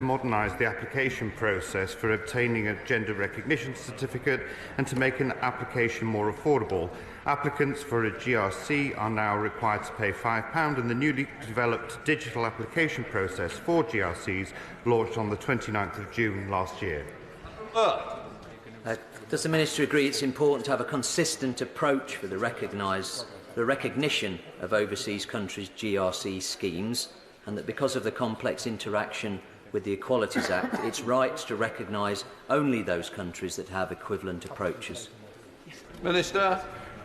modernise the application process for obtaining a gender recognition certificate and to make an application more affordable. Applicants for a GRC are now required to pay £5, and the newly developed digital application process for GRCs launched on the 29th of June last year. Does the Minister agree it's important to have a consistent approach for the recognition of overseas countries' GRC schemes, and that because of the complex interaction with the Equalities Act, it's right to recognise only those countries that have equivalent approaches? Minister.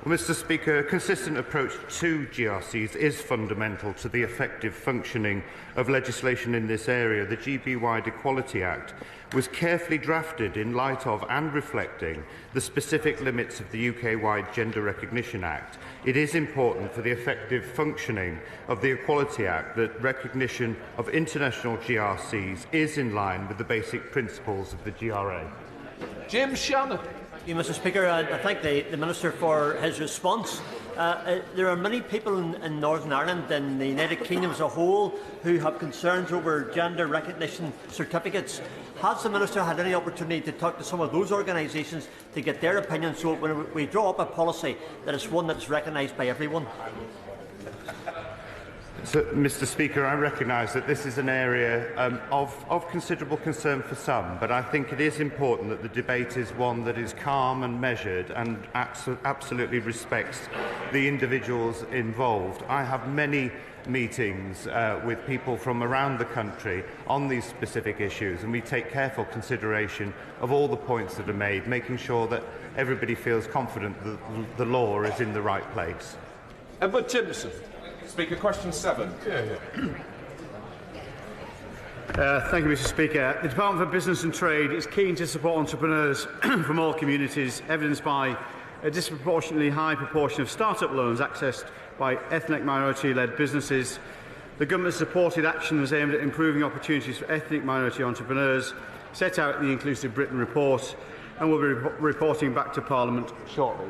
Well, Mr. Speaker, a consistent approach to GRCs is fundamental to the effective functioning of legislation in this area. The GB-wide Equality Act was carefully drafted in light of and reflecting the specific limits of the UK-wide Gender Recognition Act. It is important for the effective functioning of the Equality Act that recognition of international GRCs is in line with the basic principles of the GRA. Jim Shannon. Thank you, Mr. Speaker. I thank the Minister for his response. There are many people in Northern Ireland and the United Kingdom as a whole who have concerns over gender recognition certificates. Has the Minister had any opportunity to talk to some of those organisations to get their opinion, so when we draw up a policy that is one that is recognised by everyone? So, Mr. Speaker, I recognise that this is an area of considerable concern for some, but I think it is important that the debate is one that is calm and measured and absolutely respects the individuals involved. I have many meetings with people from around the country on these specific issues, and we take careful consideration of all the points that are made, making sure that everybody feels confident that the law is in the right place. Edward Timpson. Speaker, question 7. Thank you, Mr. Speaker. The Department for Business and Trade is keen to support entrepreneurs from all communities, evidenced by a disproportionately high proportion of start-up loans accessed by ethnic minority-led businesses. The government supported actions aimed at improving opportunities for ethnic minority entrepreneurs, set out in the Inclusive Britain report, and will be reporting back to Parliament shortly.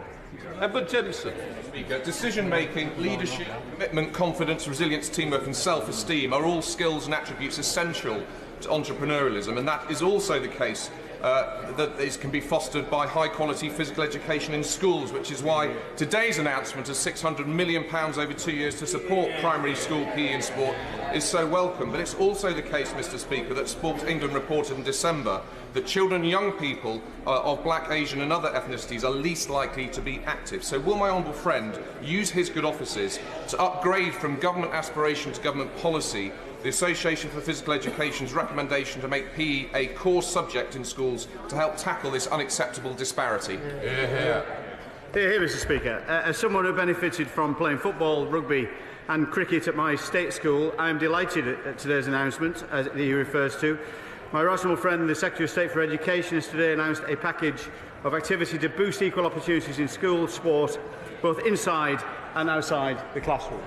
Edward Timpson. Speaker, decision-making, leadership, commitment, confidence, resilience, teamwork and self-esteem are all skills and attributes essential to entrepreneurialism, and that is also the case that these can be fostered by high-quality physical education in schools, which is why today's announcement of £600 million over 2 years to support primary school PE and sport is so welcome. But it's also the case, Mr. Speaker, that Sports England reported in December that children and young people of black, Asian and other ethnicities are least likely to be active. So will my honourable friend use his good offices to upgrade from government aspiration to government policy the Association for Physical Education's recommendation to make PE a core subject in schools to help tackle this unacceptable disparity? Here, Mr. Speaker. As someone who benefited from playing football, rugby and cricket at my state school, I am delighted at today's announcement, as he refers to. My right honourable friend, the Secretary of State for Education, has today announced a package of activity to boost equal opportunities in school sport, both inside and outside the classroom.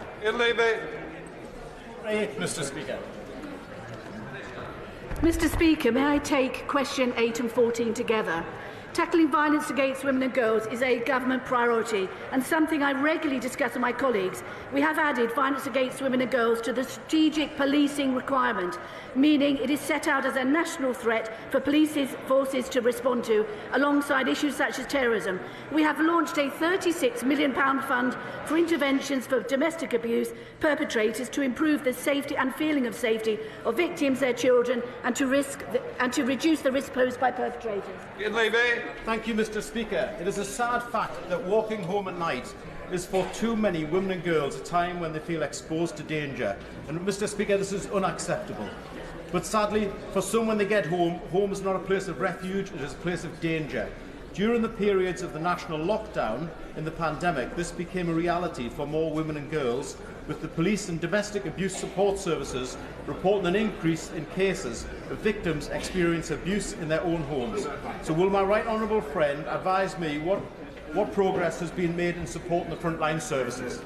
Mr. Speaker. Mr. Speaker, may I take question 8 and 14 together? Tackling violence against women and girls is a government priority and something I regularly discuss with my colleagues. We have added violence against women and girls to the strategic policing requirement, meaning it is set out as a national threat for police forces to respond to, alongside issues such as terrorism. We have launched a £36 million fund for interventions for domestic abuse perpetrators to improve the safety and feeling of safety of victims, their children, and to reduce the risk posed by perpetrators. Thank you, Mr. Speaker. It is a sad fact that walking home at night is for too many women and girls a time when they feel exposed to danger. And, Mr. Speaker, this is unacceptable. But sadly, for some, when they get home, home is not a place of refuge, it is a place of danger. During the periods of the national lockdown in the pandemic, this became a reality for more women and girls, with the police and domestic abuse support services reporting an increase in cases of victims experiencing abuse in their own homes. So will my right honourable friend advise me what progress has been made in supporting the frontline services?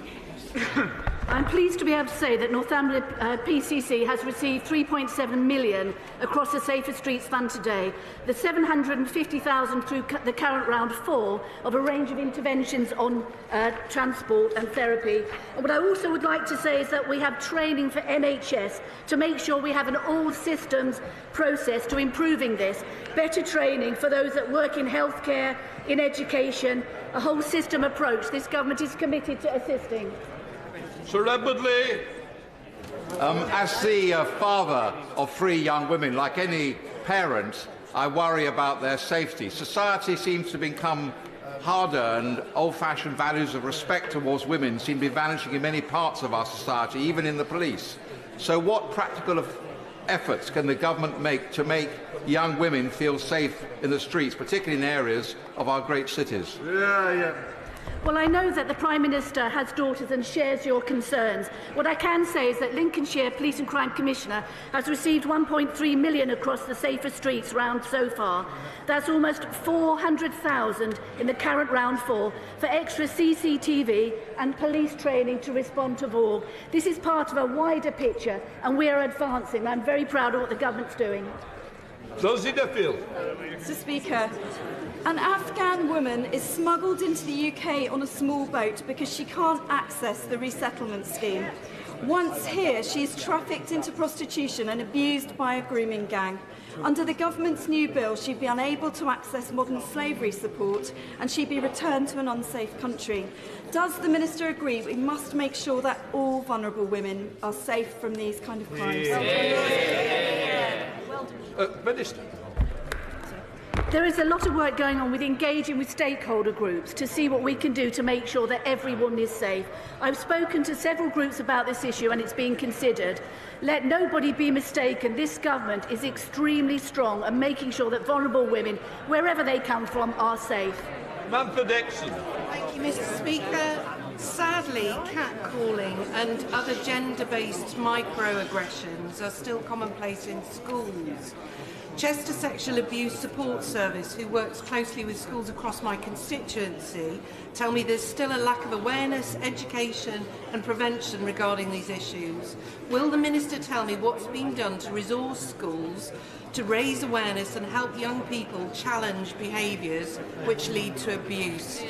I'm pleased to be able to say that Northumberland PCC has received £3.7 million across the Safer Streets Fund today, the £750,000 through the current round 4 of a range of interventions on transport and therapy. And what I also would like to say is that we have training for NHS to make sure we have an all-systems process to improving this, better training for those that work in healthcare, in education, a whole system approach. This government is committed to assisting. Sir Edward Lee. As the father of 3 young women, like any parent, I worry about their safety. Society seems to become harder, and old-fashioned values of respect towards women seem to be vanishing in many parts of our society, even in the police. So what practical efforts can the government make to make young women feel safe in the streets, particularly in areas of our great cities? Well, I know that the Prime Minister has daughters and shares your concerns. What I can say is that Lincolnshire Police and Crime Commissioner has received £1.3 million across the Safer Streets round so far. That's almost £400,000 in the current round 4 for extra CCTV and police training to respond to VOG. This is part of a wider picture, and we are advancing. I'm very proud of what the government's doing. Rosie Duffield. Mr. Speaker, an Afghan woman is smuggled into the UK on a small boat because she can't access the resettlement scheme. Once here, she is trafficked into prostitution and abused by a grooming gang. Under the government's new bill, she'd be unable to access modern slavery support and she'd be returned to an unsafe country. Does the Minister agree we must make sure that all vulnerable women are safe from these kind of crimes? Minister. There is a lot of work going on with engaging with stakeholder groups to see what we can do to make sure that everyone is safe. I've spoken to several groups about this issue and it's being considered. Let nobody be mistaken, this government is extremely strong at making sure that vulnerable women, wherever they come from, are safe. Manford Dixon. Thank you, Mr. Speaker. Sadly, catcalling and other gender-based microaggressions are still commonplace in schools. Chester Sexual Abuse Support Service, who works closely with schools across my constituency, tell me there's still a lack of awareness, education and prevention regarding these issues. Will the Minister tell me what's been done to resource schools to raise awareness and help young people challenge behaviours which lead to abuse?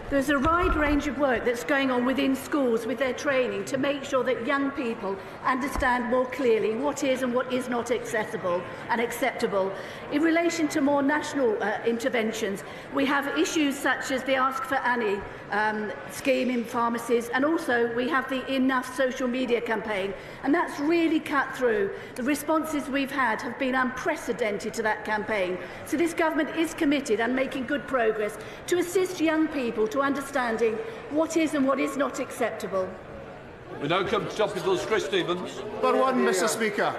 There's a wide range of work that's going on within schools with their training to make sure that young people understand more clearly what is and what is not accessible and acceptable. In relation to more national interventions, we have issues such as the Ask for Annie scheme in pharmacies, and also we have the Enough social media campaign, and that's really cut through. The responses we've had have been unprecedented to that campaign. So this government is committed and making good progress to assist young people to understanding what is and what is not acceptable. We now come to topicals. Chris Stevens. Number 1, Mr. Speaker.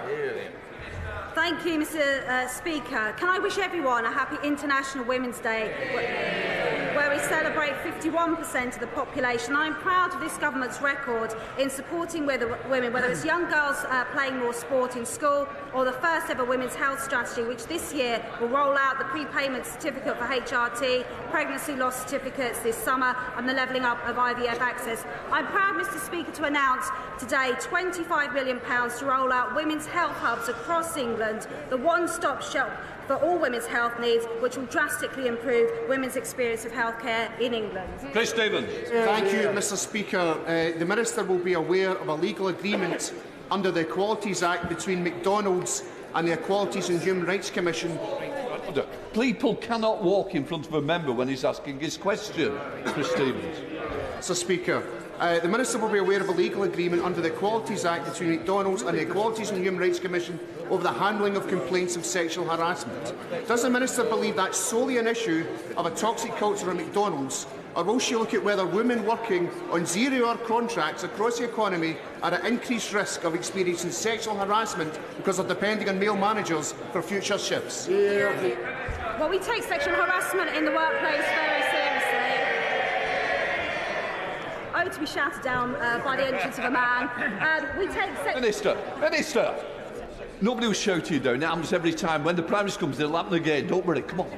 Thank you, Mr. Speaker. Can I wish everyone a happy International Women's Day, where we celebrate 51% of the population. I'm proud of this government's record in supporting women, whether it's young girls playing more sport in school or the first ever women's health strategy, which this year will roll out the prepayment certificate for HRT, pregnancy loss certificates this summer, and the levelling up of IVF access. I'm proud, Mr. Speaker, to announce today £25 million to roll out women's health hubs across England, the one-stop shop for all women's health needs, which will drastically improve women's experience of healthcare in England. Chris Stevens. Thank you, Mr. Speaker. The Minister will be aware of a legal agreement under the Equalities Act between McDonald's and the Equalities and Human Rights Commission. People cannot walk in front of a member when he's asking his question. Chris Stevens. Mr. Speaker, the Minister will be aware of a legal agreement under the Equalities Act between McDonald's and the Equalities and Human Rights Commission over the handling of complaints of sexual harassment. Does the Minister believe that's solely an issue of a toxic culture at McDonald's, or will she look at whether women working on 0-hour contracts across the economy are at increased risk of experiencing sexual harassment because of depending on male managers for future shifts? Well, we take sexual harassment in the workplace very seriously. Oh, to be shouted down by the entrance of a man. We take Minister! Nobody will shout you down. It happens every time. When the Prime Minister comes, it'll happen again. Don't worry, come on.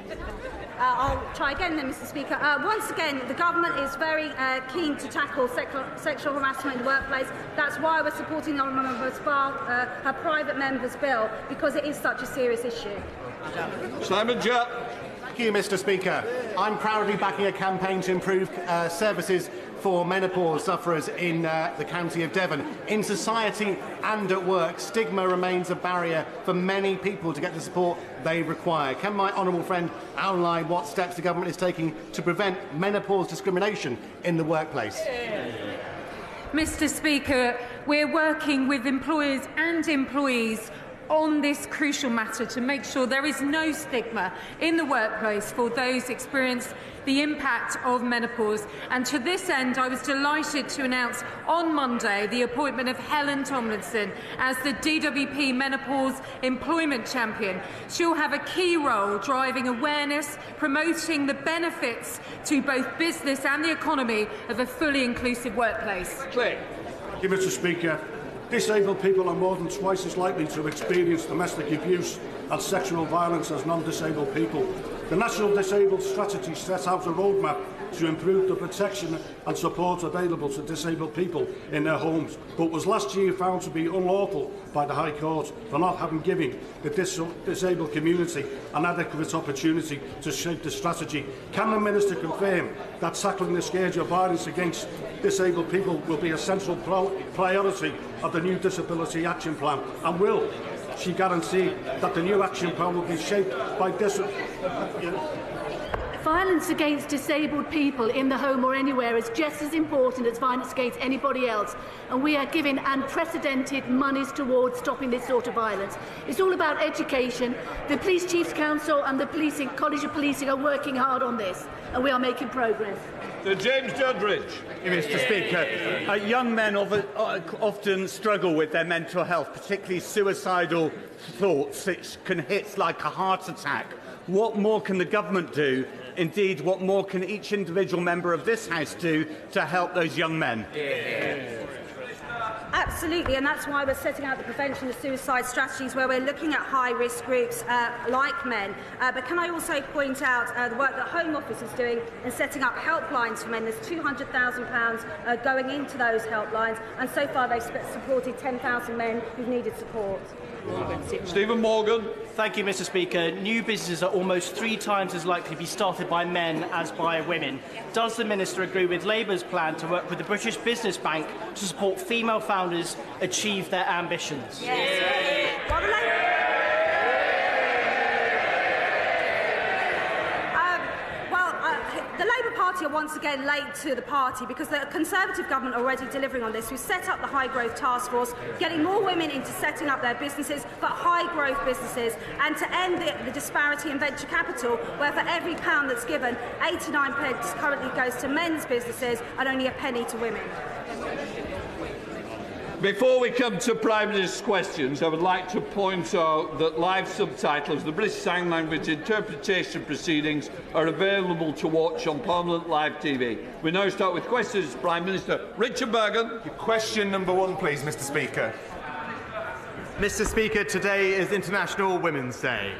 I'll try again then, Mr. Speaker. Once again, the government is very keen to tackle sexual harassment in the workplace. That's why we're supporting the Honourable Member Spark, her private member's bill, because it is such a serious issue. Simon Jupp. Thank you, Mr. Speaker. I'm proudly backing a campaign to improve services for menopause sufferers in the county of Devon. In society and at work, stigma remains a barrier for many people to get the support they require. Can my honourable friend outline what steps the government is taking to prevent menopause discrimination in the workplace? Mr. Speaker, we're working with employers and employees on this crucial matter to make sure there is no stigma in the workplace for those experiencing the impact of menopause. And to this end, I was delighted to announce on Monday the appointment of Helen Tomlinson as the DWP Menopause Employment Champion. She'll have a key role driving awareness, promoting the benefits to both business and the economy of a fully inclusive workplace. Thank you, Mr. Speaker. Disabled people are more than twice as likely to experience domestic abuse and sexual violence as non-disabled people. The National Disabled Strategy sets out a roadmap to improve the protection and support available to disabled people in their homes, but was last year found to be unlawful by the High Court for not having given the disabled community an adequate opportunity to shape the strategy. Can the Minister confirm that tackling the scourge of violence against disabled people will be a central priority of the new Disability Action Plan, and will she guarantee that the new action plan will be shaped by Violence against disabled people in the home or anywhere is just as important as violence against anybody else, and we are giving unprecedented monies towards stopping this sort of violence. It's all about education. The Police Chiefs Council and the College of Policing are working hard on this, and we are making progress. Sir James Doddridge. Mr. Speaker, young men often struggle with their mental health, particularly suicidal thoughts, which can hit like a heart attack. What more can the government do? Indeed, what more can each individual member of this House do to help those young men? Absolutely, and that's why we're setting out the prevention of suicide strategies, where we're looking at high-risk groups like men. But can I also point out the work that Home Office is doing in setting up helplines for men? There's £200,000 going into those helplines, and so far they've supported 10,000 men who've needed support. Stephen Morgan. Thank you, Mr. Speaker. New businesses are almost 3 times as likely to be started by men as by women. Does the Minister agree with Labour's plan to work with the British Business Bank to support female founders achieve their ambitions? Yes. The Labour Party are once again late to the party because the Conservative government are already delivering on this. We've set up the High Growth Task Force, getting more women into setting up their businesses, but high growth businesses, and to end the disparity in venture capital, where for every pound that's given, 89 pence currently goes to men's businesses and only a penny to women. Before we come to Prime Minister's questions, I would like to point out that live subtitles, the British Sign Language interpretation proceedings, are available to watch on Parliament Live TV. We now start with questions. Prime Minister Richard Burgon. Question number 1, please, Mr. Speaker. Mr. Speaker, today is International Women's Day.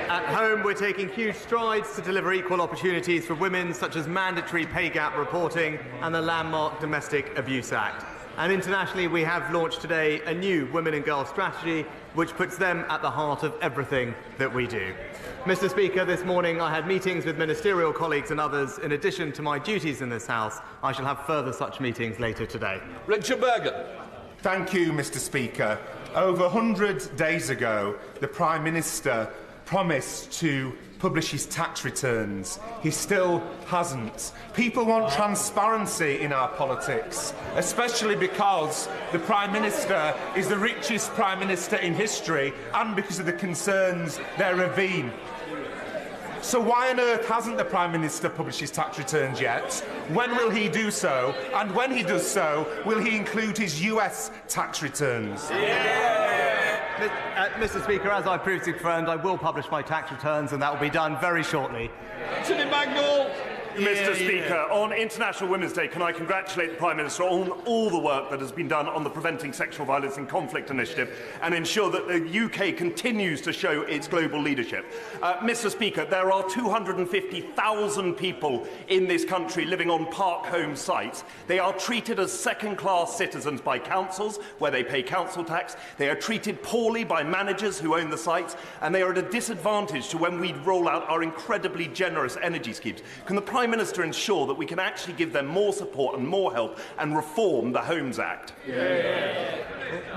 At home, we're taking huge strides to deliver equal opportunities for women, such as mandatory pay gap reporting and the landmark Domestic Abuse Act. And internationally, we have launched today a new Women and Girls strategy, which puts them at the heart of everything that we do. Mr. Speaker, this morning I had meetings with ministerial colleagues and others. In addition to my duties in this House, I shall have further such meetings later today. Richard Burgon. Thank you, Mr. Speaker. Over 100 days ago, the Prime Minister promised to publish his tax returns. He still hasn't. People want transparency in our politics, especially because the Prime Minister is the richest Prime Minister in history and because of the concerns there have been. So why on earth hasn't the Prime Minister published his tax returns yet? When will he do so? And when he does so, will he include his US tax returns? Mr. Speaker, as I previously confirmed, I will publish my tax returns, and that will be done very shortly. Anthony Mangle. Mr. Speaker. On International Women's Day, can I congratulate the Prime Minister on all the work that has been done on the Preventing Sexual Violence in Conflict initiative and ensure that the UK continues to show its global leadership. Mr. Speaker, there are 250,000 people in this country living on park home sites. They are treated as second-class citizens by councils, where they pay council tax. They are treated poorly by managers who own the sites, and they are at a disadvantage to when we roll out our incredibly generous energy schemes. Can the Prime Minister ensure that we can actually give them more support and more help and reform the Homes Act?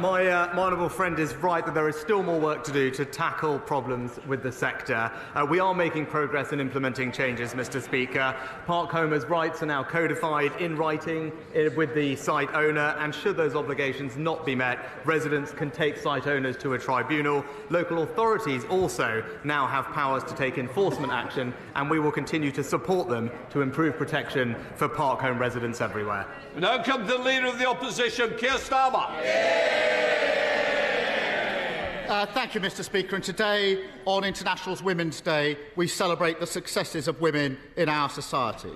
My honourable friend is right that there is still more work to do to tackle problems with the sector. We are making progress in implementing changes, Mr. Speaker. Park owners' rights are now codified in writing with the site owner, and should those obligations not be met, residents can take site owners to a tribunal. Local authorities also now have powers to take enforcement action, and we will continue to support them to improve protection for park home residents everywhere. We now come to the Leader of the Opposition, Keir Starmer. Thank you, Mr. Speaker. And today, on International Women's Day, we celebrate the successes of women in our society.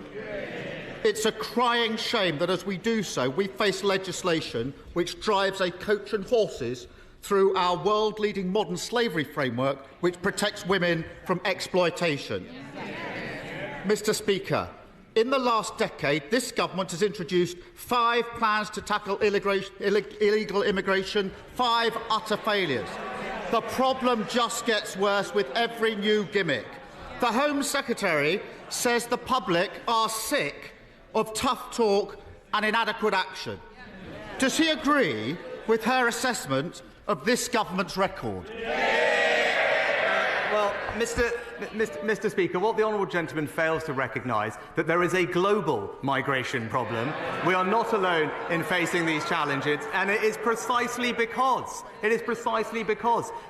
It's a crying shame that as we do so, we face legislation which drives a coach and horses through our world-leading modern slavery framework, which protects women from exploitation. Mr. Speaker, in the last decade, this government has introduced 5 plans to tackle illegal immigration, 5 utter failures. The problem just gets worse with every new gimmick. The Home Secretary says the public are sick of tough talk and inadequate action. Does he agree with her assessment of this government's record? Well, Mr. Speaker, what the honourable gentleman fails to recognise that there is a global migration problem. We are not alone in facing these challenges, and it is precisely because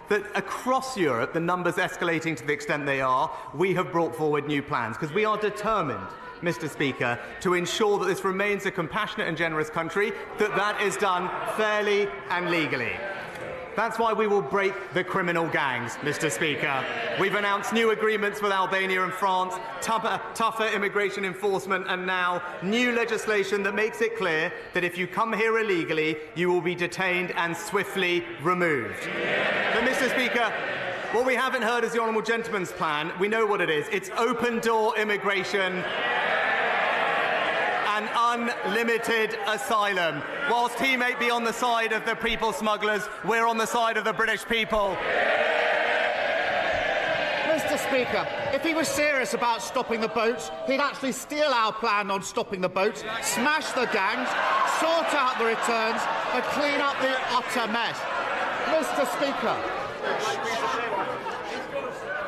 that across Europe the numbers escalating to the extent they are, we have brought forward new plans, because we are determined, Mr. Speaker, to ensure that this remains a compassionate and generous country, that is done fairly and legally. That's why we will break the criminal gangs, Mr. Speaker. We've announced new agreements with Albania and France, tougher immigration enforcement, and now new legislation that makes it clear that if you come here illegally, you will be detained and swiftly removed. But, Mr. Speaker, what we haven't heard is the honourable gentleman's plan. We know what it is. It's open-door immigration and unlimited asylum. Whilst he may be on the side of the people smugglers, we're on the side of the British people. Mr. Speaker, if he was serious about stopping the boats, he'd actually steal our plan on stopping the boats, smash the gangs, sort out the returns, and clean up the utter mess. Mr. Speaker.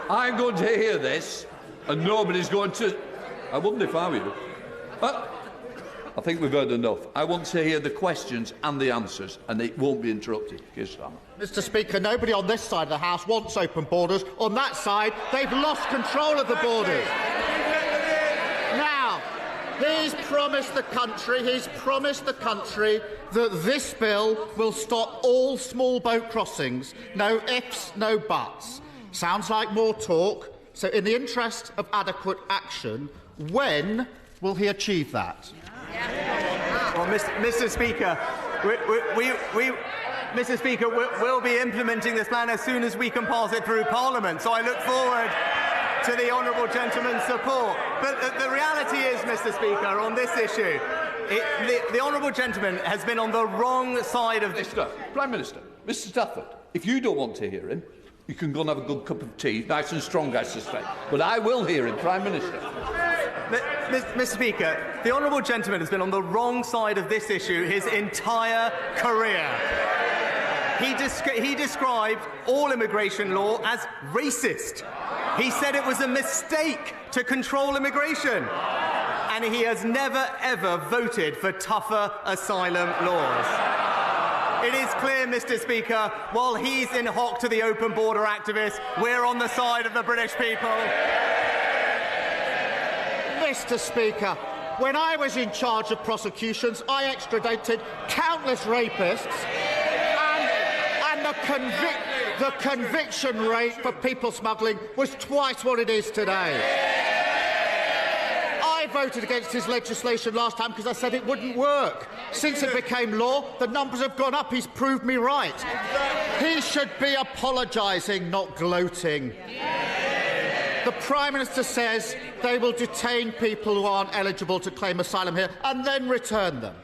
I'm going to hear this, and nobody's going to... I wouldn't if I were you. But I think we've heard enough. I want to hear the questions and the answers, and it won't be interrupted. Keir Starmer. Mr. Speaker, nobody on this side of the House wants open borders. On that side, they've lost control of the borders. Now, he's promised the country that this bill will stop all small boat crossings. No ifs, no buts. Sounds like more talk. So, in the interest of adequate action, when will he achieve that? Well, Mr. Speaker, Mr. Speaker, we'll be implementing this plan as soon as we can pass it through Parliament. So I look forward to the honourable gentleman's support. But the reality is, Mr. Speaker, on this issue, the honourable gentleman has been on the wrong side of... Prime Minister, Mr. Stafford, if you don't want to hear him, you can go and have a good cup of tea, nice and strong, I suspect. But I will hear him, Prime Minister. Mr. Speaker, the honourable gentleman has been on the wrong side of this issue his entire career. He described all immigration law as racist. He said it was a mistake to control immigration. And he has never, ever voted for tougher asylum laws. It is clear, Mr. Speaker, while he's in hock to the open border activists, we're on the side of the British people. Mr. Speaker, when I was in charge of prosecutions, I extradited countless rapists, and the conviction rate for people smuggling was twice what it is today. voted against his legislation last time because I said it wouldn't work. Since it became law, the numbers have gone up. He's proved me right. He should be apologising, not gloating. The Prime Minister says they will detain people who aren't eligible to claim asylum here and then return them.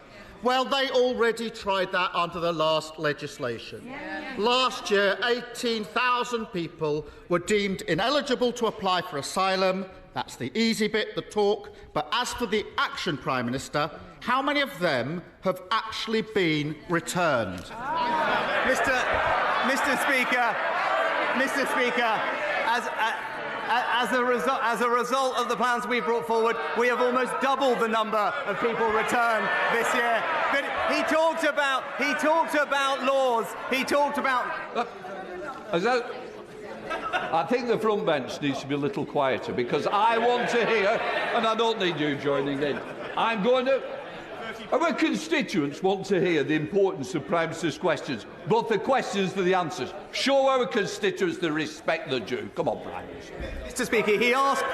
Well, they already tried that under the last legislation. Last year, 18,000 people were deemed ineligible to apply for asylum. That's the easy bit, the talk. But as for the action, Prime Minister, how many of them have actually been returned? Mr. Speaker, as a result of the plans we brought forward, we have almost doubled the number of people returned this year. But he talked about laws. He talked about. I think the front bench needs to be a little quieter because I want to hear, and I don't need you joining in. Our constituents want to hear the importance of Prime Minister's questions, both the questions and the answers. Show our constituents the respect they're due. Come on, Prime Minister. Mr. Speaker, he asked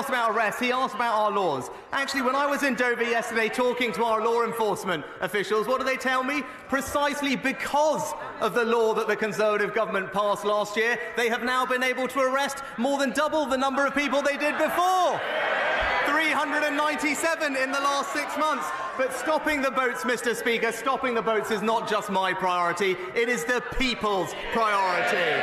about arrests. He asked about our laws. Actually, when I was in Dover yesterday talking to our law enforcement officials, what did they tell me? Precisely because of the law that the Conservative government passed last year, they have now been able to arrest more than double the number of people they did before. 397 in the last 6 months. But stopping the boats, Mr. Speaker, stopping the boats is not just my priority, it is the people's priority.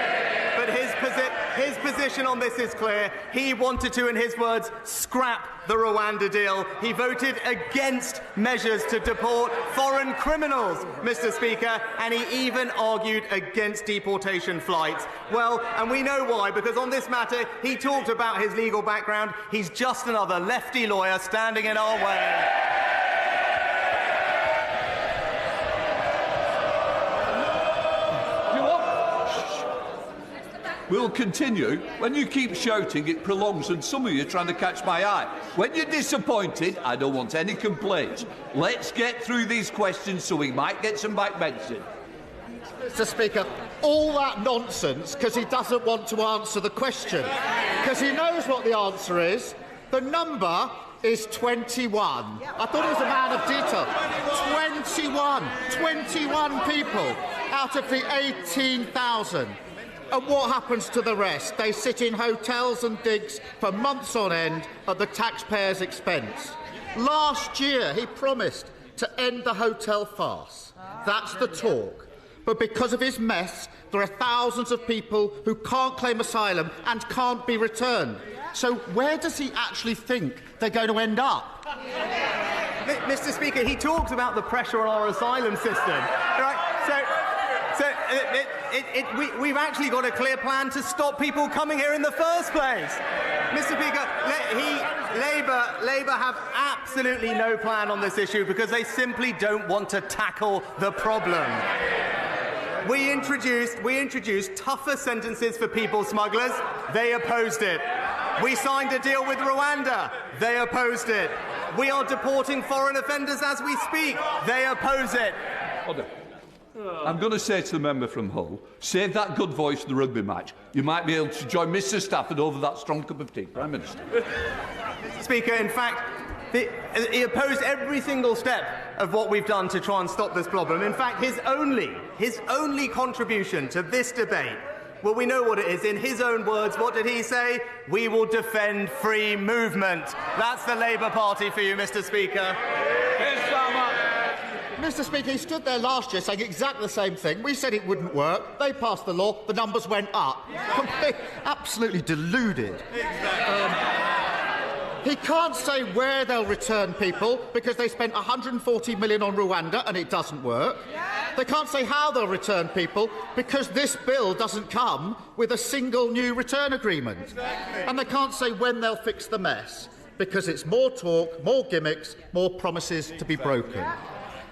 But his position on this is clear. He wanted to, in his words, scrap the Rwanda deal. He voted against measures to deport foreign criminals, Mr. Speaker, and he even argued against deportation flights. Well, and we know why, because on this matter, he talked about his legal background. He's just another lefty lawyer standing in our way. We'll continue. When you keep shouting, it prolongs, and some of you are trying to catch my eye. When you're disappointed, I don't want any complaints. Let's get through these questions so we might get some backbenching. Mr. Speaker, all that nonsense because he doesn't want to answer the question. Because he knows what the answer is. The number is 21. I thought he was a man of detail. 21 people out of the 18,000. And what happens to the rest? They sit in hotels and digs for months on end at the taxpayers' expense. Last year, he promised to end the hotel farce. That's the talk. But because of his mess, there are thousands of people who can't claim asylum and can't be returned. So where does he actually think they're going to end up? Mr. Speaker, he talks about the pressure on our asylum system. Right? We've actually got a clear plan to stop people coming here in the first place. Mr. Speaker, Labour have absolutely no plan on this issue because they simply don't want to tackle the problem. We introduced tougher sentences for people smugglers. They opposed it. We signed a deal with Rwanda. They opposed it. We are deporting foreign offenders as we speak. They oppose it. Hold on. I'm going to say to the member from Hull, save that good voice for the rugby match. You might be able to join Mr Stafford over that strong cup of tea, Prime Minister. Mr. Speaker, in fact, he opposed every single step of what we've done to try and stop this problem. In fact, his only contribution to this debate, well, we know what it is. In his own words, what did he say? We will defend free movement. That's the Labour Party for you, Mr. Speaker. Mr. Speaker, he stood there last year saying exactly the same thing. We said it wouldn't work. They passed the law. The numbers went up. Absolutely deluded. He can't say where they'll return people because they spent £140 million on Rwanda and it doesn't work. They can't say how they'll return people because this bill doesn't come with a single new return agreement. And they can't say when they'll fix the mess because it's more talk, more gimmicks, more promises to be broken.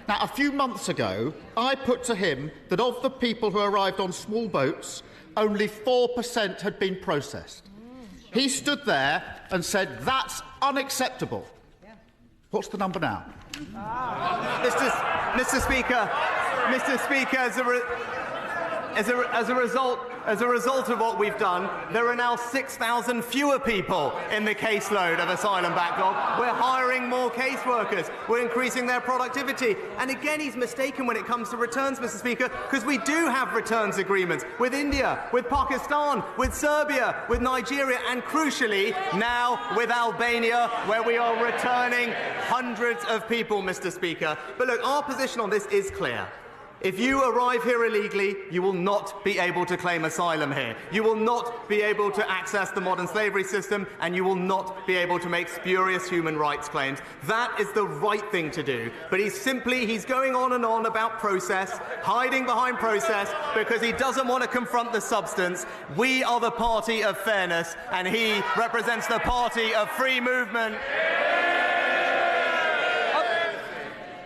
Now, a few months ago, I put to him that of the people who arrived on small boats, only 4% had been processed. He stood there and said, that's unacceptable. What's the number now? Mr. Speaker, As a result of what we've done, there are now 6,000 fewer people in the caseload of asylum backlog. We're hiring more caseworkers. We're increasing their productivity. And again, he's mistaken when it comes to returns, Mr. Speaker, because we do have returns agreements with India, with Pakistan, with Serbia, with Nigeria, and crucially, now with Albania, where we are returning hundreds of people, Mr. Speaker. But look, our position on this is clear. If you arrive here illegally, you will not be able to claim asylum here. You will not be able to access the modern slavery system, and you will not be able to make spurious human rights claims. That is the right thing to do. But he's going on and on about process, hiding behind process, because he doesn't want to confront the substance. We are the party of fairness, and he represents the party of free movement.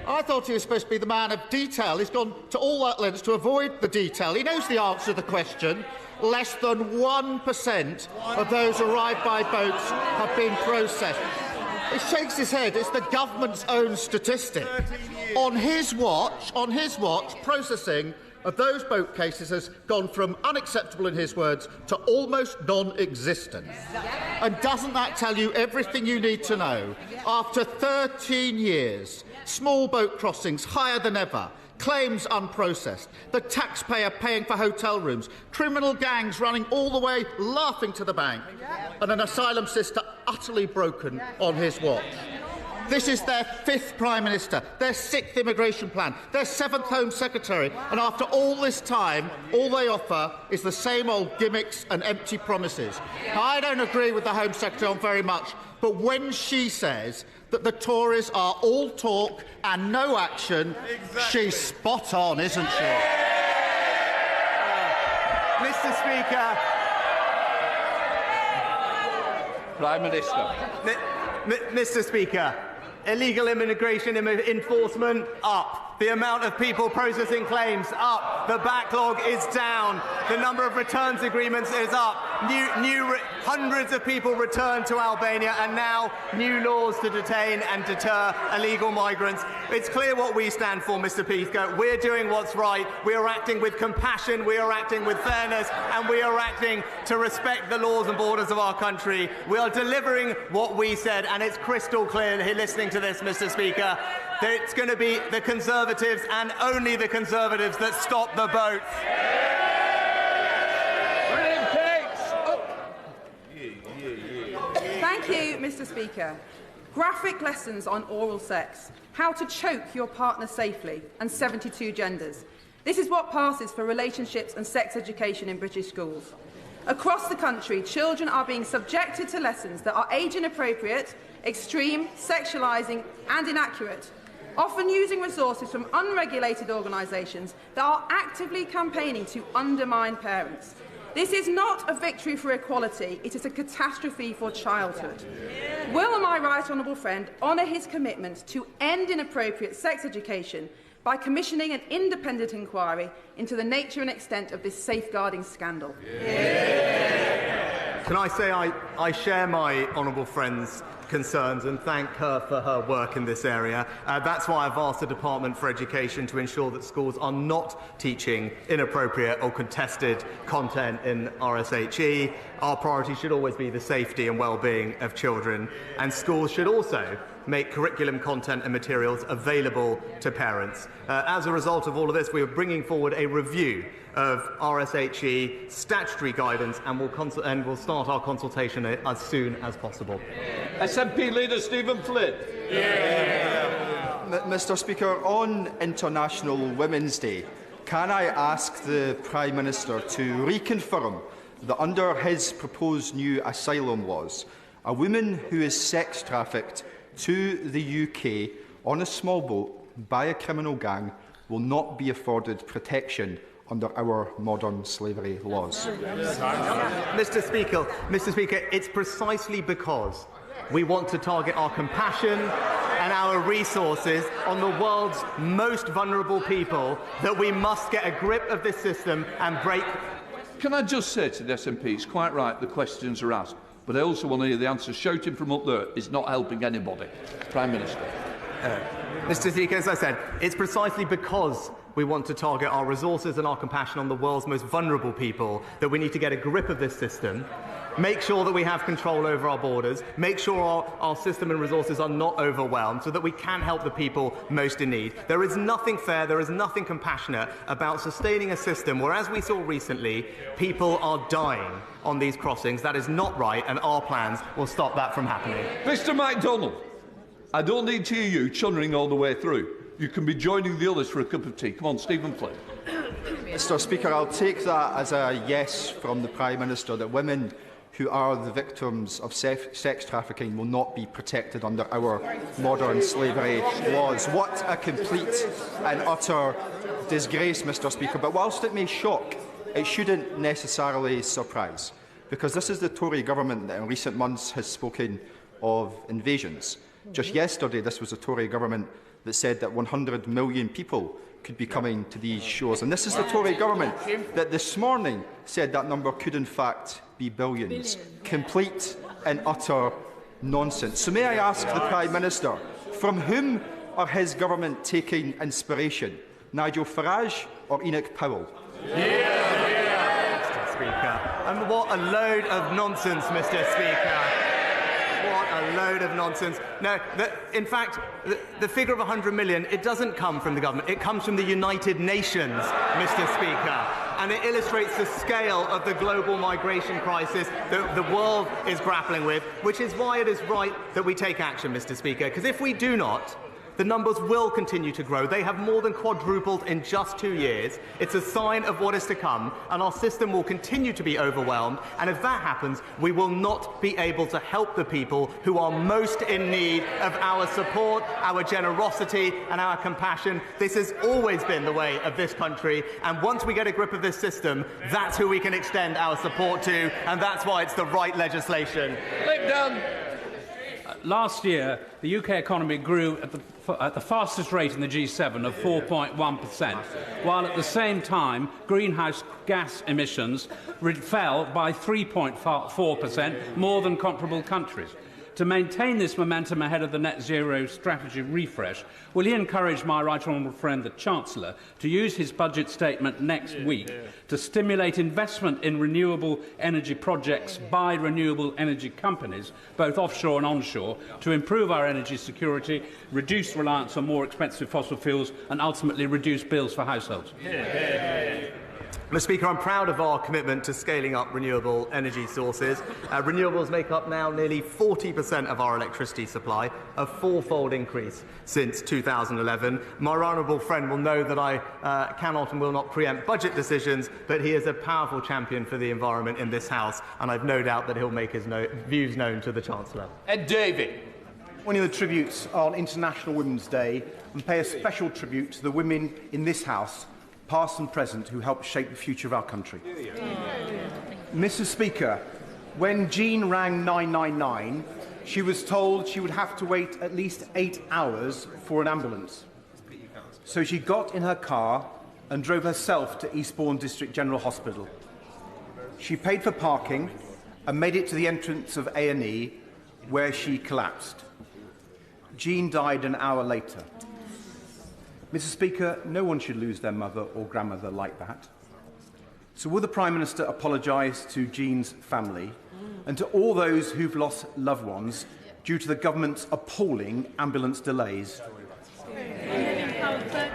I thought he was supposed to be the man of detail. He's gone to all that lengths to avoid the detail. He knows the answer to the question. Less than 1% of those arrived by boats have been processed. He shakes his head. It's the government's own statistic. On his watch, processing of those boat cases has gone from unacceptable, in his words, to almost non-existent. And doesn't that tell you everything you need to know? After 13 years, small boat crossings higher than ever, claims unprocessed, the taxpayer paying for hotel rooms, criminal gangs running all the way laughing to the bank, and an asylum system utterly broken on his watch. This is their 5th Prime Minister, their 6th immigration plan, their 7th Home Secretary, and after all this time, all they offer is the same old gimmicks and empty promises. Now, I don't agree with the Home Secretary on very much, but when she says that the Tories are all talk and no action, she's spot on, isn't she? Mr. Speaker. Prime Minister. Mr. Speaker, illegal immigration enforcement up. The amount of people processing claims up. The backlog is down. The number of returns agreements is up. Hundreds of people returned to Albania, and now new laws to detain and deter illegal migrants. It's clear what we stand for, Mr. Speaker. We're doing what's right. We are acting with compassion. We are acting with fairness, and we are acting to respect the laws and borders of our country. We are delivering what we said, and it's crystal clear here listening to this, Mr. Speaker, that it's going to be the Conservatives and only the Conservatives that stop the boats. Thank you, Mr. Speaker. Graphic lessons on oral sex, how to choke your partner safely, and 72 genders. This is what passes for relationships and sex education in British schools. Across the country, children are being subjected to lessons that are age inappropriate, extreme, sexualising and inaccurate, often using resources from unregulated organisations that are actively campaigning to undermine parents. This is not a victory for equality, it is a catastrophe for childhood. Will my right honourable friend honour his commitment to end inappropriate sex education by commissioning an independent inquiry into the nature and extent of this safeguarding scandal? Can I say I share my honourable friend's concerns and thank her for her work in this area. That's why I've asked the Department for Education to ensure that schools are not teaching inappropriate or contested content in RSHE. Our priority should always be the safety and well-being of children, and schools should also make curriculum content and materials available to parents. As a result of all of this, we are bringing forward a review of RSHE statutory guidance, and we'll start our consultation as soon as possible. SNP Leader Stephen Flynn. Mr. Speaker, on International Women's Day, can I ask the Prime Minister to reconfirm that under his proposed new asylum laws, a woman who is sex trafficked to the UK on a small boat by a criminal gang will not be afforded protection under our modern slavery laws? Mr. Speaker, it's precisely because we want to target our compassion and our resources on the world's most vulnerable people that we must get a grip of this system and break. Can I just say to the SNP, it's quite right the questions are asked, but I also want to hear the answers. Shouting from up there is not helping anybody. Prime Minister. Mr. Speaker, as I said, it's precisely because We want to target our resources and our compassion on the world's most vulnerable people, that we need to get a grip of this system, make sure that we have control over our borders, make sure our system and resources are not overwhelmed so that we can help the people most in need. There is nothing fair, there is nothing compassionate about sustaining a system where, as we saw recently, people are dying on these crossings. That is not right, and our plans will stop that from happening. Mr MacDonald, I don't need to hear you chunnering all the way through. You can be joining the others for a cup of tea. Come on, Stephen Flynn. Mr Speaker, I'll take that as a yes from the Prime Minister, that women who are the victims of sex trafficking will not be protected under our modern slavery laws. What a complete and utter disgrace, Mr Speaker. But whilst it may shock, it shouldn't necessarily surprise, because this is the Tory government that in recent months has spoken of invasions. Just yesterday, this was the Tory government that said that 100 million people could be coming to these shores. And this is the Tory government that this morning said that number could in fact be billions. Complete and utter nonsense. So may I ask the Prime Minister, from whom are his government taking inspiration? Nigel Farage or Enoch Powell? Mr Speaker. And what a load of nonsense, Mr Speaker. What a load of nonsense. No, in fact, the figure of 100 million, it doesn't come from the government. It comes from the United Nations, Mr Speaker. And it illustrates the scale of the global migration crisis that the world is grappling with, which is why it is right that we take action, Mr Speaker. Because if we do not, the numbers will continue to grow. They have more than quadrupled in just 2 years. It's a sign of what is to come, and our system will continue to be overwhelmed. And if that happens, we will not be able to help the people who are most in need of our support, our generosity, and our compassion. This has always been the way of this country, and once we get a grip of this system, that's who we can extend our support to, and that's why it's the right legislation. Lip down. Last year, the UK economy grew at the fastest rate in the G7 of 4.1%, while at the same time greenhouse gas emissions fell by 3.4%, more than comparable countries. To maintain this momentum ahead of the net zero strategy refresh, will he encourage my right honourable friend, the Chancellor, to use his budget statement next week to stimulate investment in renewable energy projects by renewable energy companies, both offshore and onshore, to improve our energy security, reduce reliance on more expensive fossil fuels and ultimately reduce bills for households? Mr Speaker, I'm proud of our commitment to scaling up renewable energy sources. Renewables make up now nearly 40% of our electricity supply, a fourfold increase since 2011. My honourable friend will know that I cannot and will not preempt budget decisions, but he is a powerful champion for the environment in this House, and I've no doubt that he'll make his views known to the Chancellor. Ed Davey. Joining the tributes on International Women's Day and pay a special tribute to the women in this House, past and present, who helped shape the future of our country. Mr Speaker, when Jean rang 999, she was told she would have to wait at least 8 hours for an ambulance. So she got in her car and drove herself to Eastbourne District General Hospital. She paid for parking and made it to the entrance of A&E, where she collapsed. Jean died an hour later. Mr Speaker, no one should lose their mother or grandmother like that. So will the Prime Minister apologise to Jean's family and to all those who've lost loved ones due to the government's appalling ambulance delays?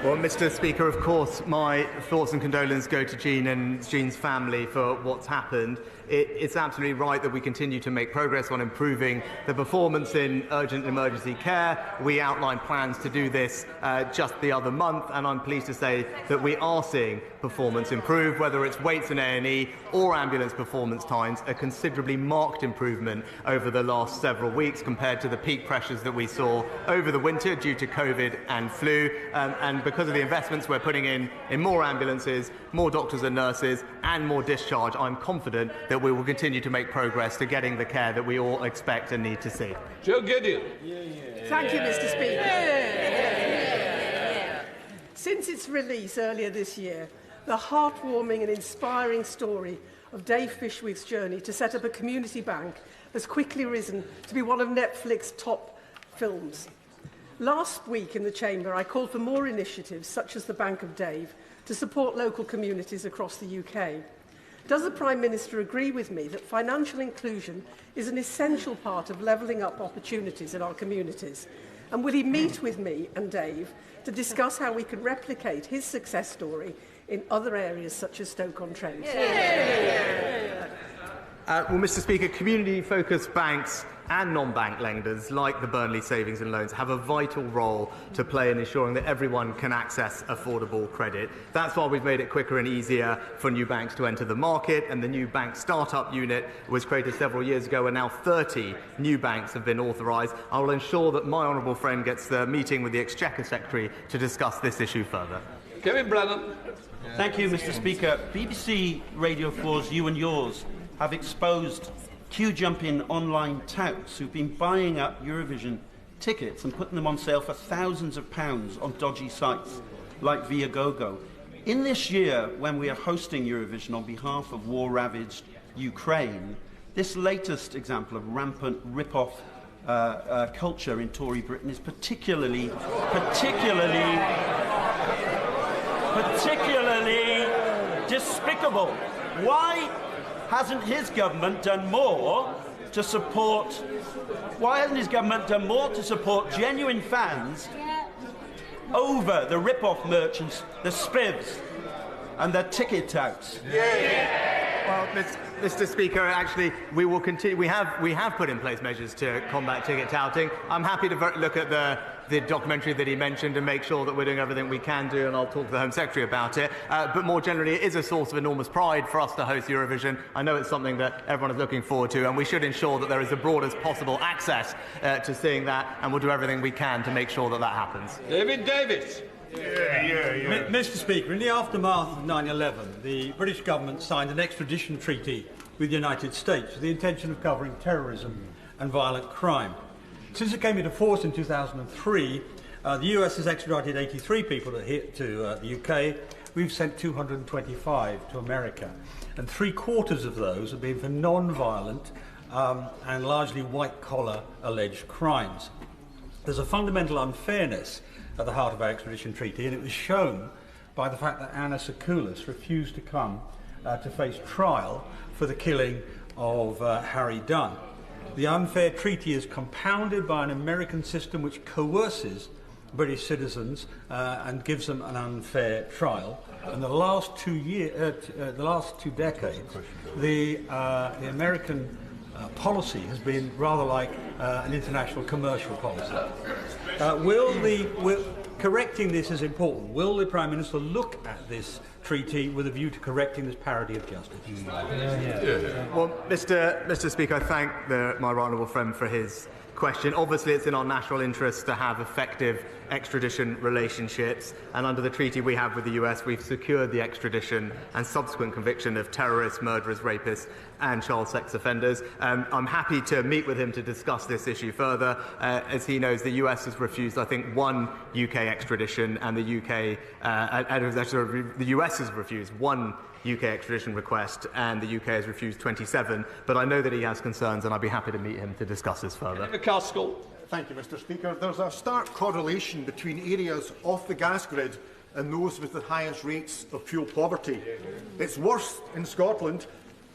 Well, Mr Speaker, of course, my thoughts and condolences go to Jean and Jean's family for what's happened. It's absolutely right that we continue to make progress on improving the performance in urgent and emergency care. We outlined plans to do this just the other month, and I'm pleased to say that we are seeing performance improve, whether it's waits in A&E or ambulance performance times, a considerably marked improvement over the last several weeks compared to the peak pressures that we saw over the winter due to COVID and flu. And because of the investments we're putting in more ambulances, more doctors and nurses, and more discharge, I'm confident that we will continue to make progress to getting the care that we all expect and need to see. Joe Gideon. Thank you, Mr Speaker. Since its release earlier this year, the heartwarming and inspiring story of Dave Fishwith's journey to set up a community bank has quickly risen to be one of Netflix's top films. Last week in the Chamber, I called for more initiatives, such as the Bank of Dave, to support local communities across the UK. Does the Prime Minister agree with me that financial inclusion is an essential part of levelling up opportunities in our communities? And will he meet with me and Dave to discuss how we can replicate his success story in other areas such as Stoke-on-Trent? Well, Mr. Speaker, community-focused banks and non-bank lenders, like the Burnley Savings and Loans, have a vital role to play in ensuring that everyone can access affordable credit. That's why we've made it quicker and easier for new banks to enter the market, and the new bank startup unit was created several years ago, and now 30 new banks have been authorised. I will ensure that my honourable friend gets the meeting with the Exchequer Secretary to discuss this issue further. Kevin Brennan. Thank you, Mr. Speaker. BBC Radio 4's You and Yours have exposed queue-jumping online touts who've been buying up Eurovision tickets and putting them on sale for thousands of pounds on dodgy sites like Viagogo. In this year, when we are hosting Eurovision on behalf of war-ravaged Ukraine, this latest example of rampant rip-off culture in Tory Britain is particularly despicable. Why hasn't his government done more to support? Why hasn't his government done more to support genuine fans over the rip-off merchants, the spivs, and the ticket touts? Well, Mr. Speaker, actually, we will continue. We have put in place measures to combat ticket touting. I'm happy to look at the documentary that he mentioned and make sure that we're doing everything we can do, and I'll talk to the Home Secretary about it. But more generally, it is a source of enormous pride for us to host Eurovision. I know it's something that everyone is looking forward to, and we should ensure that there is the broadest possible access to seeing that, and we'll do everything we can to make sure that that happens. David Davis. Mr. Speaker, in the aftermath of 9/11, the British government signed an extradition treaty with the United States with the intention of covering terrorism and violent crime. Since it came into force in 2003, the US has extradited 83 people to the UK. We've sent 225 to America, and 3/4 of those have been for non-violent and largely white-collar alleged crimes. There's a fundamental unfairness at the heart of our extradition treaty, and it was shown by the fact that Anna Sakoulas refused to come to face trial for the killing of Harry Dunn. The unfair treaty is compounded by an American system which coerces British citizens and gives them an unfair trial. In the last 2 decades, the American policy has been rather like an international commercial policy. Correcting this is important. Will the Prime Minister look at this treaty with a view to correcting this parity of justice? Well, Mr. Speaker, I thank my right honourable friend for his question. Obviously, it's in our national interest to have effective extradition relationships, and under the treaty we have with the US, we've secured the extradition and subsequent conviction of terrorists, murderers, rapists and child sex offenders. I'm happy to meet with him to discuss this issue further. As he knows, the US has refused, I think, 1 UK extradition, and the US has refused 1 UK extradition request, and the UK has refused 27. But I know that he has concerns, and I'd be happy to meet him to discuss this further. Thank you, Mr. Speaker. There's a stark correlation between areas off the gas grid and those with the highest rates of fuel poverty. It's worse in Scotland,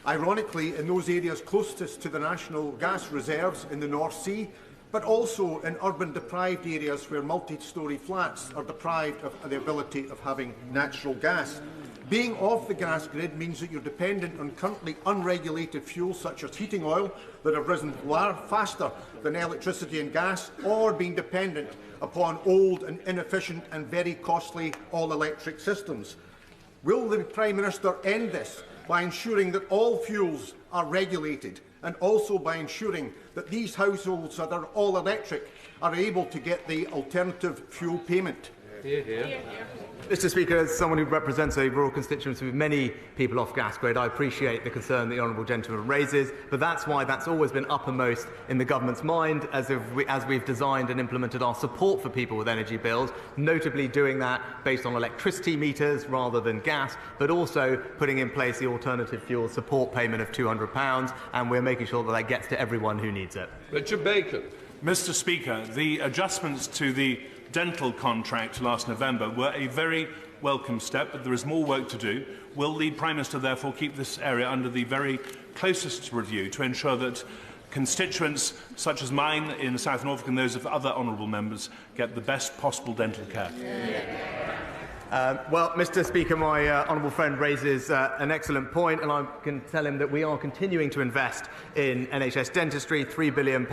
ironically, in those areas closest to the national gas reserves in the North Sea, but also in urban deprived areas where multi-storey flats are deprived of the ability of having natural gas. Being off the gas grid means that you're dependent on currently unregulated fuels such as heating oil that have risen far faster than electricity and gas, or being dependent upon old and inefficient and very costly all-electric systems. Will the Prime Minister end this by ensuring that all fuels are regulated, and also by ensuring that these households that are all-electric are able to get the alternative fuel payment? Mr. Speaker, as someone who represents a rural constituency with many people off gas grid, I appreciate the concern the honourable gentleman raises, but that's why that's always been uppermost in the government's mind as we've designed and implemented our support for people with energy bills, notably doing that based on electricity meters rather than gas, but also putting in place the alternative fuel support payment of £200, and we're making sure that that gets to everyone who needs it. Richard Bacon. Mr. Speaker, the adjustments to the dental contract last November were a very welcome step, but there is more work to do. Will the Prime Minister therefore keep this area under the very closest review to ensure that constituents such as mine in South Norfolk and those of other honourable members get the best possible dental care? Well, Mr. Speaker, my honourable friend raises an excellent point, and I can tell him that we are continuing to invest in NHS dentistry, £3 billion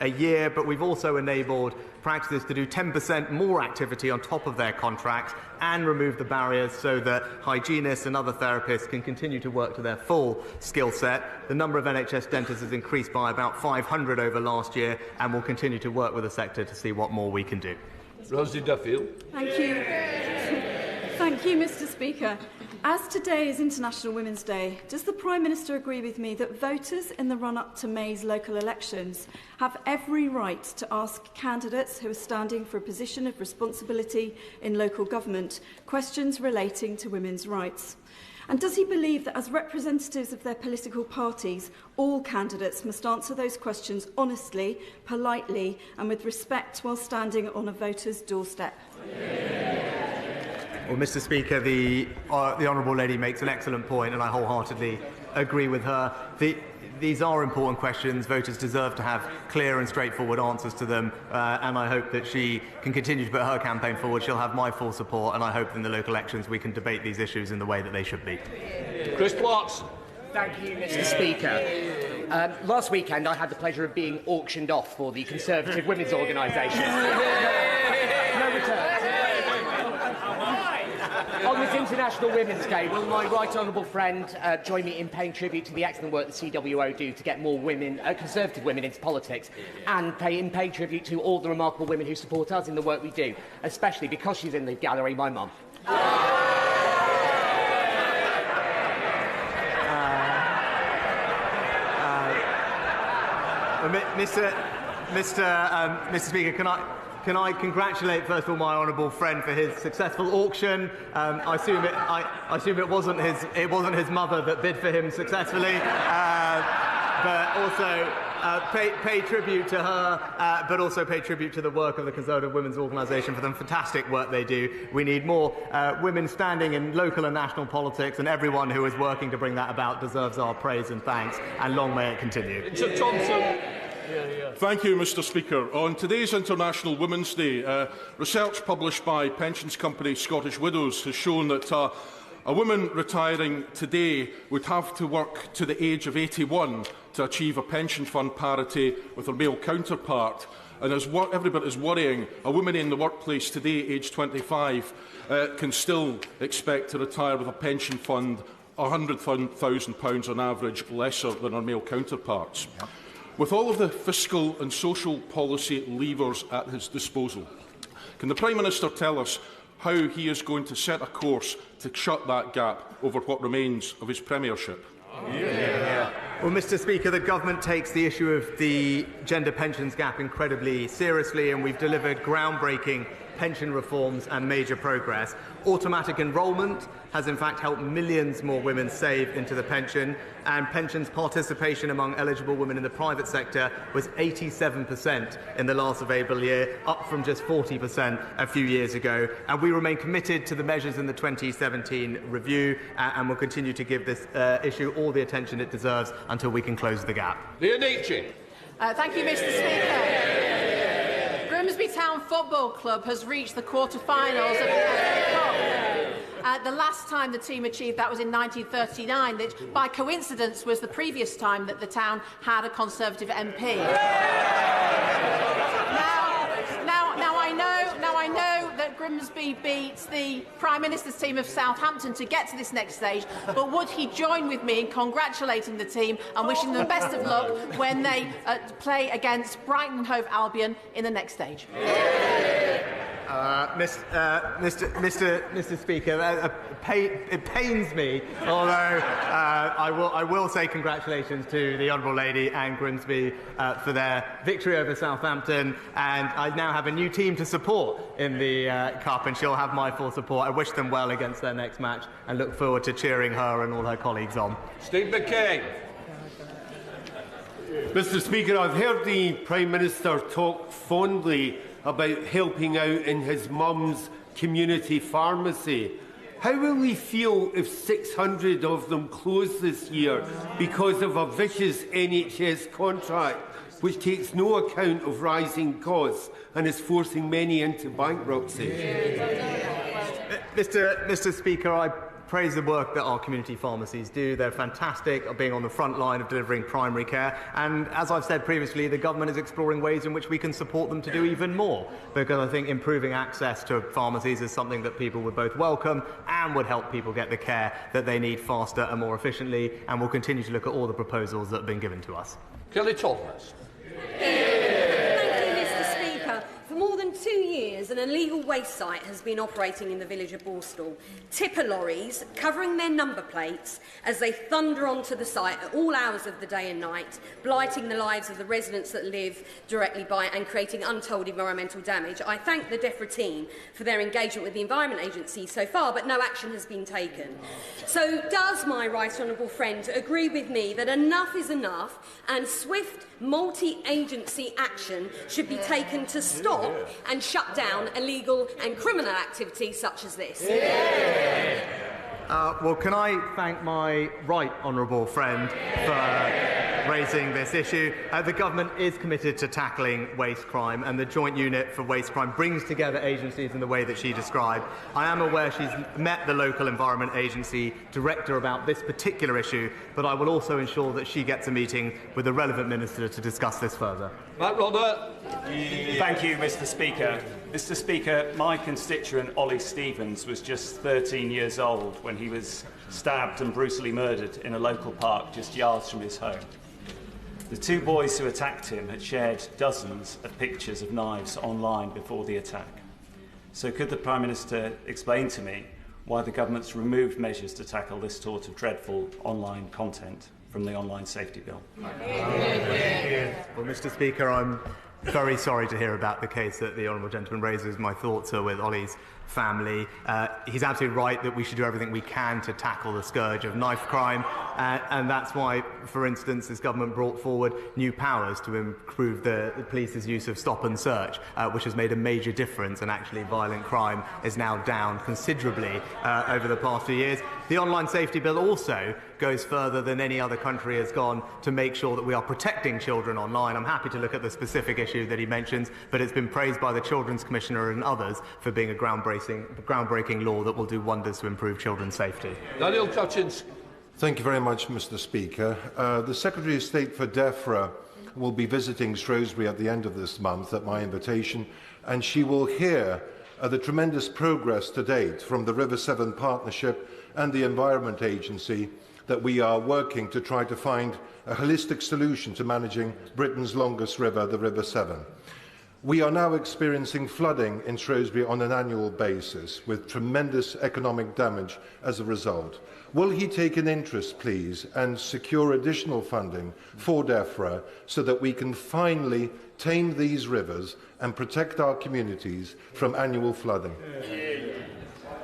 a year, but we've also enabled practices to do 10% more activity on top of their contracts and remove the barriers so that hygienists and other therapists can continue to work to their full skill set. The number of NHS dentists has increased by about 500 over last year, and we'll continue to work with the sector to see what more we can do. Rosie Duffield. Thank you. Thank you, Mr. Speaker. As today is International Women's Day, does the Prime Minister agree with me that voters in the run-up to May's local elections have every right to ask candidates who are standing for a position of responsibility in local government questions relating to women's rights? And does he believe that as representatives of their political parties, all candidates must answer those questions honestly, politely and with respect while standing on a voter's doorstep? Well, Mr. Speaker, the honourable lady makes an excellent point, and I wholeheartedly agree with her. These are important questions. Voters deserve to have clear and straightforward answers to them, and I hope that she can continue to put her campaign forward. She'll have my full support, and I hope in the local elections we can debate these issues in the way that they should be. Chris Watts. Thank you, Mr. Speaker. Last weekend I had the pleasure of being auctioned off for the Conservative Women's Organisation. No return. On this International Women's Day, will my right honourable friend join me in paying tribute to the excellent work the CWO do to get more women, Conservative women into politics, and paying tribute to all the remarkable women who support us in the work we do, especially because she's in the gallery, my mum. Mr. Speaker, can I congratulate, first of all, my honourable friend for his successful auction? I assume it wasn't his mother that bid for him successfully, but also pay tribute to her, but also pay tribute to the work of the Conservative Women's Organisation for the fantastic work they do. We need more women standing in local and national politics, and everyone who is working to bring that about deserves our praise and thanks, and long may it continue. Sir Thompson. Thank you, Mr. Speaker. On today's International Women's Day, research published by pensions company Scottish Widows has shown that a woman retiring today would have to work to the age of 81 to achieve a pension fund parity with her male counterpart. And as every bit as worrying, a woman in the workplace today, aged 25, can still expect to retire with a pension fund £100,000 on average lesser than her male counterparts. Yeah. With all of the fiscal and social policy levers at his disposal, can the Prime Minister tell us how he is going to set a course to shut that gap over what remains of his premiership? Well, Mr. Speaker, the government takes the issue of the gender pensions gap incredibly seriously, and we've delivered groundbreaking pension reforms and major progress. Automatic enrolment has in fact helped millions more women save into the pension, and pensions participation among eligible women in the private sector was 87% in the last available year, up from just 40% a few years ago. And we remain committed to the measures in the 2017 review, and will continue to give this issue all the attention it deserves until we can close the gap. Thank you, Mr. Speaker. Grimsby Town Football Club has reached the quarter-finals of the FA Cup. The last time the team achieved that was in 1939, which by coincidence was the previous time that the town had a Conservative MP. Now I know that Grimsby beats the Prime Minister's team of Southampton to get to this next stage, but would he join with me in congratulating the team and wishing them best of luck when they play against Brighton and Hove Albion in the next stage? Mr. Speaker, it pains me, although I will say congratulations to the Honourable Lady and Grimsby for their victory over Southampton, and I now have a new team to support in the Cup, and she'll have my full support. I wish them well against their next match and look forward to cheering her and all her colleagues on. Steve McKay. Mr Speaker, I've heard the Prime Minister talk fondly about helping out in his mum's community pharmacy. How will he feel if 600 of them close this year because of a vicious NHS contract which takes no account of rising costs and is forcing many into bankruptcy? Mr Speaker, I praise the work that our community pharmacies do. They're fantastic at being on the front line of delivering primary care. And as I've said previously, the government is exploring ways in which we can support them to do even more, because I think improving access to pharmacies is something that people would both welcome and would help people get the care that they need faster and more efficiently. And we'll continue to look at all the proposals that have been given to us. Kelly Thomas. For more than 2 years, an illegal waste site has been operating in the village of Borstal. Tipper lorries covering their number plates as they thunder onto the site at all hours of the day and night, blighting the lives of the residents that live directly by and creating untold environmental damage. I thank the DEFRA team for their engagement with the Environment Agency so far, but no action has been taken. So does my right honourable friend agree with me that enough is enough and swift multi-agency action should be taken to stop and shut down illegal and criminal activity such as this? Well, can I thank my right honourable friend for raising this issue? The government is committed to tackling waste crime, and the Joint Unit for Waste Crime brings together agencies in the way that she described. I am aware she's met the local Environment Agency director about this particular issue, but I will also ensure that she gets a meeting with the relevant minister to discuss this further. Matt Rodder. Thank you, Mr Speaker. Mr Speaker, my constituent Ollie Stevens was just 13 years old when he was stabbed and brutally murdered in a local park just yards from his home. The two boys who attacked him had shared dozens of pictures of knives online before the attack. So could the Prime Minister explain to me why the government's removed measures to tackle this sort of dreadful online content from the Online Safety Bill? Well, Mr Speaker, I'm very sorry to hear about the case that the honourable gentleman raises. My thoughts are with Ollie's family. He's absolutely right that we should do everything we can to tackle the scourge of knife crime, and that's why, for instance, this government brought forward new powers to improve the police's use of stop and search, which has made a major difference, and actually violent crime is now down considerably over the past few years. The Online Safety Bill also goes further than any other country has gone to make sure that we are protecting children online. I'm happy to look at the specific issue that he mentions, but it's been praised by the Children's Commissioner and others for being a groundbreaking law that will do wonders to improve children's safety. Daniel Cutchins. Thank you very much, Mr Speaker. The Secretary of State for DEFRA will be visiting Shrewsbury at the end of this month at my invitation, and she will hear the tremendous progress to date from the River Severn Partnership and the Environment Agency that we are working to try to find a holistic solution to managing Britain's longest river, the River Severn. We are now experiencing flooding in Shrewsbury on an annual basis, with tremendous economic damage as a result. Will he take an interest, please, and secure additional funding for DEFRA so that we can finally tame these rivers and protect our communities from annual flooding?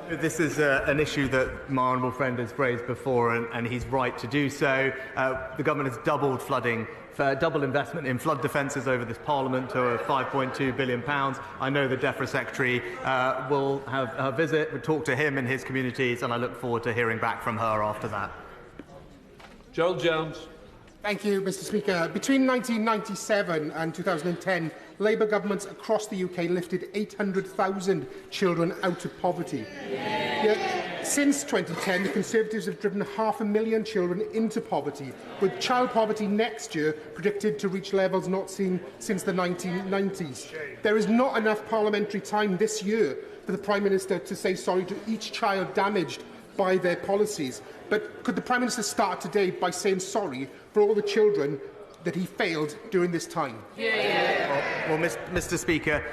This is an issue that my honourable friend has raised before, and he's right to do so. The government has doubled double investment in flood defences over this Parliament to £5.2 billion. I know the DEFRA Secretary will have her visit, we'll talk to him and his communities, and I look forward to hearing back from her after that. Gerald Jones. Thank you, Mr Speaker. Between 1997 and 2010, Labour governments across the UK lifted 800,000 children out of poverty. Yet, since 2010, the Conservatives have driven 500,000 children into poverty, with child poverty next year predicted to reach levels not seen since the 1990s. There is not enough parliamentary time this year for the Prime Minister to say sorry to each child damaged by their policies. But could the Prime Minister start today by saying sorry for all the children that he failed during this time? Well, Mr Speaker,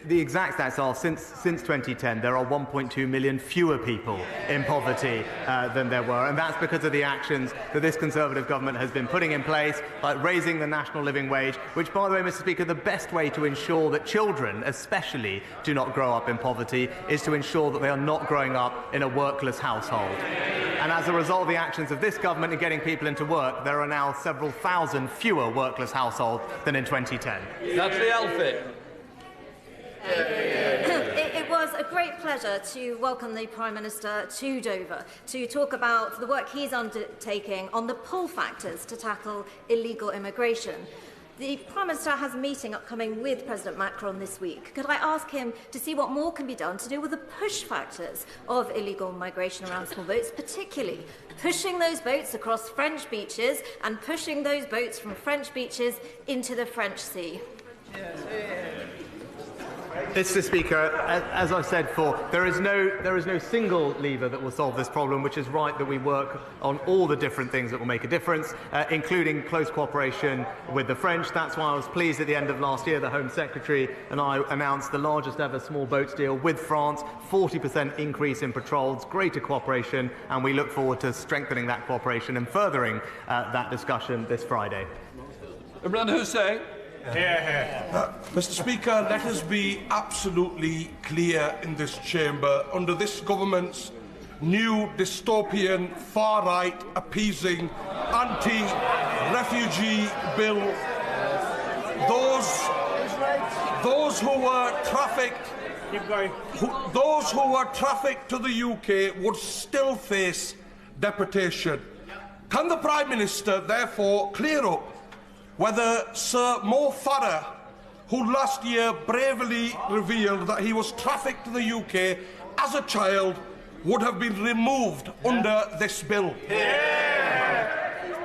the exact stats are since 2010 there are 1.2 million fewer people in poverty than there were, and that's because of the actions that this Conservative government has been putting in place, like raising the national living wage, which, by the way, Mr Speaker, the best way to ensure that children especially do not grow up in poverty is to ensure that they are not growing up in a workless household. And as a result of the actions of this government in getting people into work, there are now several thousand fewer workless households than in 2010. Natalie Alford. It was a great pleasure to welcome the Prime Minister to Dover to talk about the work he's undertaking on the pull factors to tackle illegal immigration. The Prime Minister has a meeting upcoming with President Macron this week. Could I ask him to see what more can be done to deal with the push factors of illegal migration around small boats, particularly pushing those boats across French beaches and pushing those boats from French beaches into the French Sea? Mr. Speaker, as I've said before, there is no single lever that will solve this problem, which is right that we work on all the different things that will make a difference, including close cooperation with the French. That's why I was pleased at the end of last year the Home Secretary and I announced the largest ever small boats deal with France, 40% increase in patrols, greater cooperation, and we look forward to strengthening that cooperation and furthering that discussion this Friday. Imran Hussain. Mr. Speaker, let us be absolutely clear in this chamber. Under this government's new dystopian, far-right, appeasing, anti-refugee bill, those who were trafficked to the UK would still face deportation. Can the Prime Minister therefore clear up whether Sir Mo Farah, who last year bravely revealed that he was trafficked to the UK as a child, would have been removed under this bill?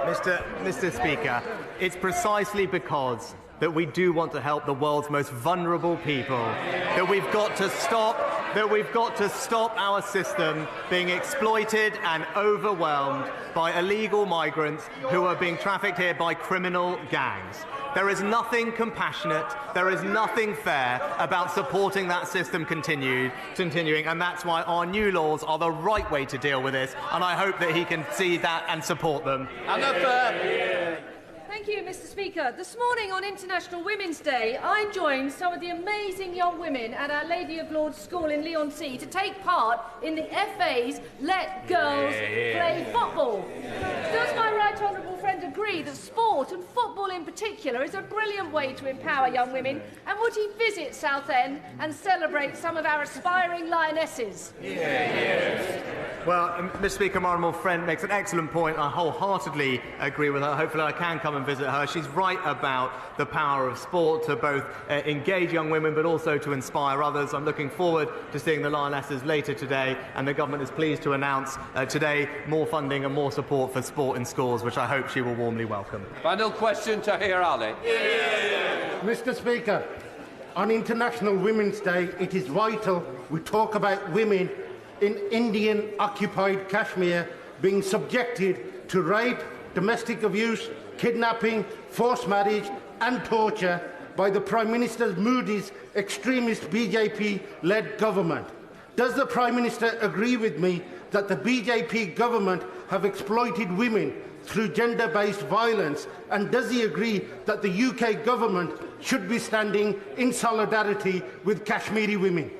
Mr. Speaker, it's precisely because that we do want to help the world's most vulnerable people that we've got to stop our system being exploited and overwhelmed by illegal migrants who are being trafficked here by criminal gangs. There is nothing compassionate, there is nothing fair about supporting that system continuing, and that's why our new laws are the right way to deal with this, and I hope that he can see that and support them. Thank you, Mr. Speaker. This morning on International Women's Day, I joined some of the amazing young women at Our Lady of Lourdes School in Leigh-on-Sea to take part in the FA's Let Girls Play Football. Does my right honourable friend agree that sport, and football in particular, is a brilliant way to empower young women? And would he visit Southend and celebrate some of our aspiring lionesses? Well, Mr. Speaker, my honourable friend makes an excellent point. I wholeheartedly agree with her. Hopefully I can come and visit her. She's right about the power of sport to both engage young women but also to inspire others. I'm looking forward to seeing the Lionesses later today, and the government is pleased to announce today more funding and more support for sport in schools, which I hope she will warmly welcome. Final question, Tahir Ali. Mr. Speaker, on International Women's Day, it is vital we talk about women in Indian-occupied Kashmir being subjected to rape, domestic abuse, kidnapping, forced marriage and torture by the Prime Minister Modi's extremist BJP-led government. Does the Prime Minister agree with me that the BJP government have exploited women through gender-based violence, and does he agree that the UK government should be standing in solidarity with Kashmiri women?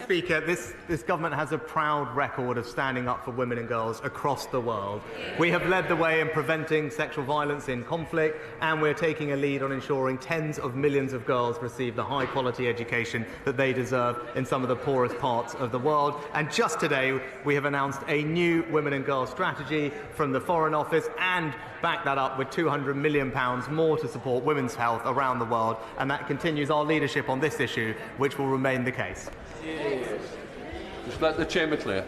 Speaker, this government has a proud record of standing up for women and girls across the world. We have led the way in preventing sexual violence in conflict, and we're taking a lead on ensuring tens of millions of girls receive the high-quality education that they deserve in some of the poorest parts of the world. And just today, we have announced a new women and girls strategy from the Foreign Office and back that up with £200 million more to support women's health around the world, and that continues our leadership on this issue, which will remain the case. Just let the chamber clear.